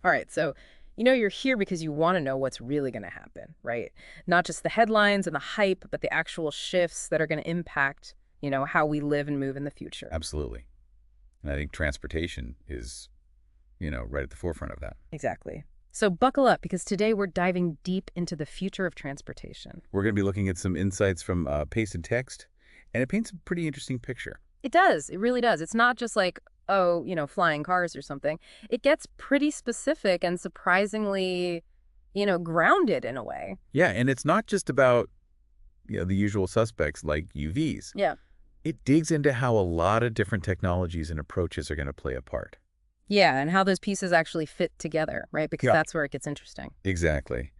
All right, so you're here because you want to know what's really going to happen, right? Not just the headlines and the hype, but the actual shifts that are going to impact, how we live and move in the future. Absolutely. And I think transportation is, right at the forefront of that. Exactly. So buckle up because today we're diving deep into the future of transportation. We're going to be looking at some insights from Pasted Text, and it paints a pretty interesting picture. It does. It really does. It's not just like, oh, flying cars or something. It gets pretty specific and surprisingly, grounded in a way. Yeah, and it's not just about the usual suspects like UVs. Yeah. It digs into how a lot of different technologies and approaches are going to play a part. Yeah, and how those pieces actually fit together, right? Because Yeah. that's where it gets interesting. Exactly.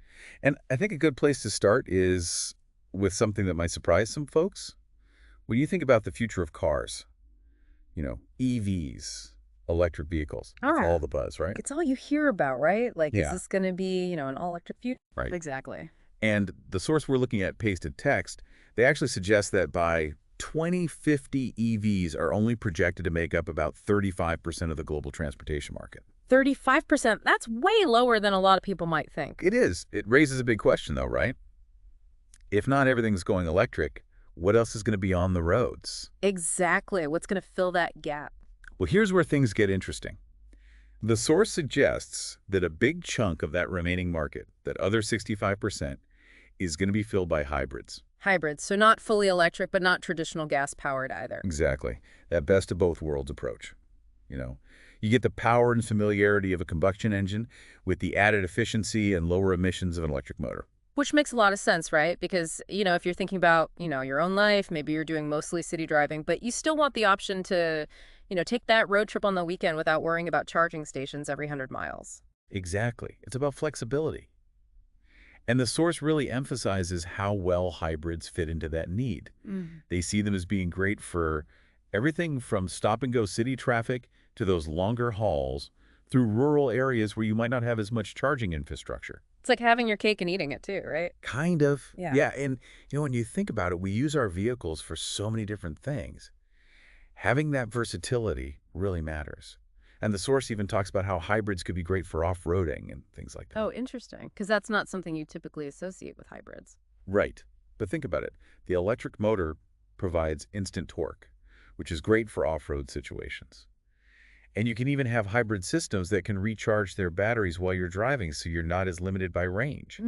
And I think a good place to start is with something that might surprise some folks. When you think about the future of cars, EVs, electric vehicles, All it's right. all the buzz, right? It's all you hear about, right? Like, is Yeah, this going to be, an all-electric future? right. Exactly. And the source we're looking at, Pasted Text, they actually suggest that by 2050, EVs are only projected to make up about 35% of the global transportation market. 35%, that's way lower than a lot of people might think. It is. It raises a big question, though, right? If not everything's going electric, what else is going to be on the roads? Exactly. What's going to fill that gap? Well, here's where things get interesting. The source suggests that a big chunk of that remaining market, that other 65%, is going to be filled by hybrids. Hybrids, so not fully electric, but not traditional gas-powered either. Exactly. That best of both worlds approach. You get the power and familiarity of a combustion engine with the added efficiency and lower emissions of an electric motor. Which makes a lot of sense, right? Because, if you're thinking about, your own life, maybe you're doing mostly city driving, but you still want the option to, take that road trip on the weekend without worrying about charging stations every 100 miles. Exactly. It's about flexibility. And the source really emphasizes how well hybrids fit into that need. They see them as being great for everything from stop-and-go city traffic to those longer hauls through rural areas where you might not have as much charging infrastructure. It's like having your cake and eating it too, right? Kind of. Yeah. Yeah, and when you think about it, we use our vehicles for so many different things. Having that versatility really matters. And the source even talks about how hybrids could be great for off-roading and things like that. Oh, interesting. Because that's not something you typically associate with hybrids. Right. But think about it. The electric motor provides instant torque, which is great for off-road situations. And you can even have hybrid systems that can recharge their batteries while you're driving, so you're not as limited by range.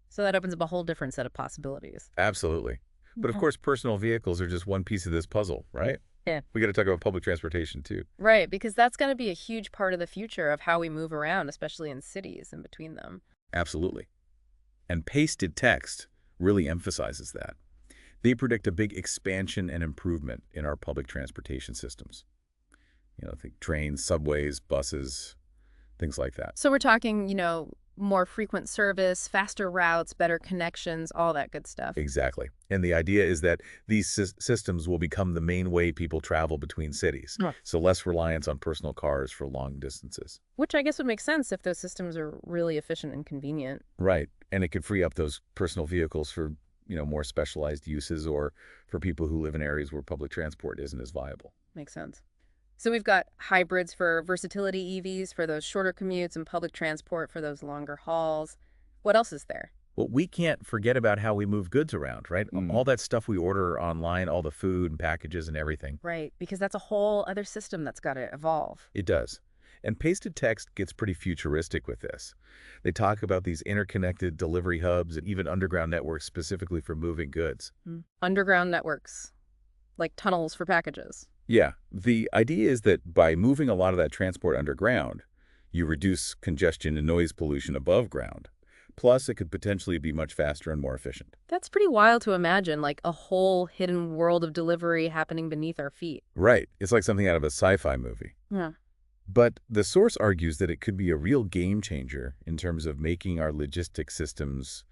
So that opens up a whole different set of possibilities. Absolutely. But of Okay. course, personal vehicles are just one piece of this puzzle, right? Yeah. We got to talk about public transportation too. Right, because that's going to be a huge part of the future of how we move around, especially in cities and between them. Absolutely. And Pasted Text really emphasizes that. They predict a big expansion and improvement in our public transportation systems. Think trains, subways, buses, things like that. So we're talking, more frequent service, faster routes, better connections, all that good stuff. Exactly. And the idea is that these systems will become the main way people travel between cities. Right. So less reliance on personal cars for long distances. Which I guess would make sense if those systems are really efficient and convenient. Right. And it could free up those personal vehicles for, more specialized uses or for people who live in areas where public transport isn't as viable. Makes sense. So we've got hybrids for versatility EVs for those shorter commutes and public transport for those longer hauls. What else is there? Well, we can't forget about how we move goods around, right? All that stuff we order online, all the food and packages and everything. Right, because that's a whole other system that's got to evolve. It does. And Pasted Text gets pretty futuristic with this. They talk about these interconnected delivery hubs and even underground networks specifically for moving goods. Underground networks, like tunnels for packages. Yeah, the idea is that by moving a lot of that transport underground, you reduce congestion and noise pollution above ground. Plus, it could potentially be much faster and more efficient. That's pretty wild to imagine, like a whole hidden world of delivery happening beneath our feet. Right. It's like something out of a sci-fi movie. Yeah. But the source argues that it could be a real game changer in terms of making our logistics systems,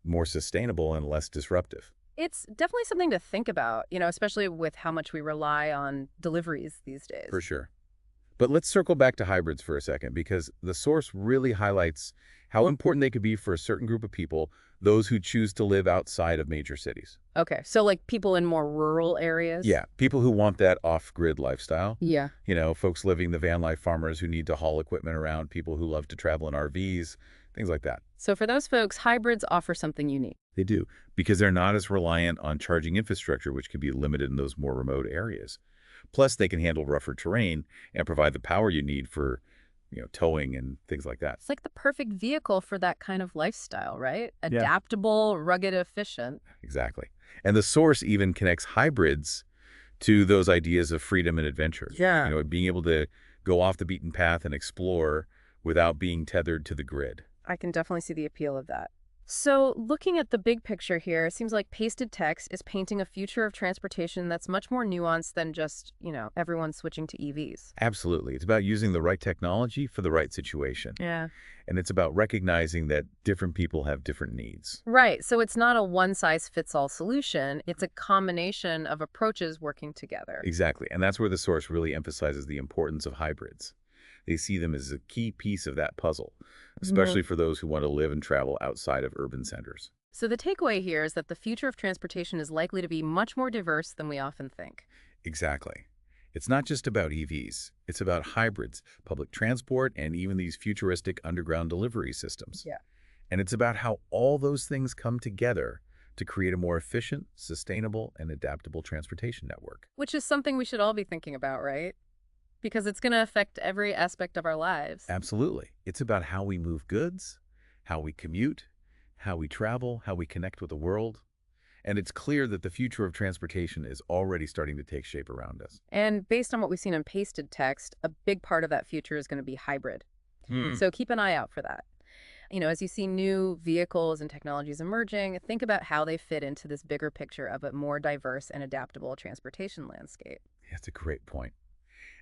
more sustainable and less disruptive. It's definitely something to think about, especially with how much we rely on deliveries these days. For sure. But let's circle back to hybrids for a second, because the source really highlights how important they could be for a certain group of people, those who choose to live outside of major cities. Okay, so like people in more rural areas? Yeah, people who want that off-grid lifestyle. Yeah. Folks living the van life, farmers who need to haul equipment around, people who love to travel in RVs, things like that. So for those folks, hybrids offer something unique. They do, because they're not as reliant on charging infrastructure, which can be limited in those more remote areas. Plus, they can handle rougher terrain and provide the power you need for, towing and things like that. It's like the perfect vehicle for that kind of lifestyle, right? Yeah. Adaptable, rugged, efficient. Exactly. And the source even connects hybrids to those ideas of freedom and adventure. Yeah. Being able to go off the beaten path and explore without being tethered to the grid. I can definitely see the appeal of that. So looking at the big picture here, it seems like pasted text is painting a future of transportation that's much more nuanced than just, everyone switching to EVs. Absolutely. It's about using the right technology for the right situation. Yeah. And it's about recognizing that different people have different needs. Right. So it's not a one-size-fits-all solution. It's a combination of approaches working together. Exactly. And that's where the source really emphasizes the importance of hybrids. They see them as a key piece of that puzzle, especially for those who want to live and travel outside of urban centers. So the takeaway here is that the future of transportation is likely to be much more diverse than we often think. Exactly. It's not just about EVs. It's about hybrids, public transport, and even these futuristic underground delivery systems. Yeah. And it's about how all those things come together to create a more efficient, sustainable, and adaptable transportation network. Which is something we should all be thinking about, right? Because it's going to affect every aspect of our lives. Absolutely. It's about how we move goods, how we commute, how we travel, how we connect with the world. And it's clear that the future of transportation is already starting to take shape around us. And based on what we've seen in pasted text, a big part of that future is going to be hybrid. So keep an eye out for that. As you see new vehicles and technologies emerging, think about how they fit into this bigger picture of a more diverse and adaptable transportation landscape. That's a great point.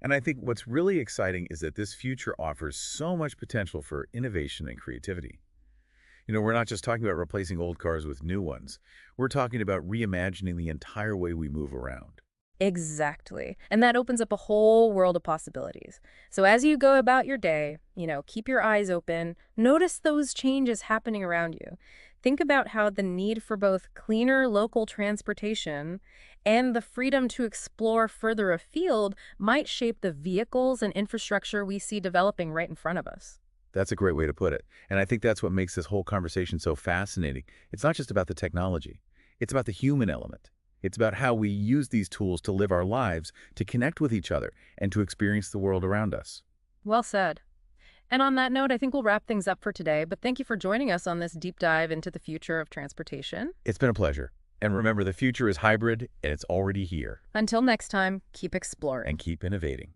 And I think what's really exciting is that this future offers so much potential for innovation and creativity. We're not just talking about replacing old cars with new ones. We're talking about reimagining the entire way we move around. Exactly. And that opens up a whole world of possibilities. So as you go about your day, keep your eyes open, notice those changes happening around you. Think about how the need for both cleaner local transportation and the freedom to explore further afield might shape the vehicles and infrastructure we see developing right in front of us. That's a great way to put it. And I think that's what makes this whole conversation so fascinating. It's not just about the technology. It's about the human element. It's about how we use these tools to live our lives, to connect with each other, and to experience the world around us. Well said. And on that note, I think we'll wrap things up for today, but thank you for joining us on this deep dive into the future of transportation. It's been a pleasure. And remember, the future is hybrid, and it's already here. Until next time, keep exploring. And keep innovating.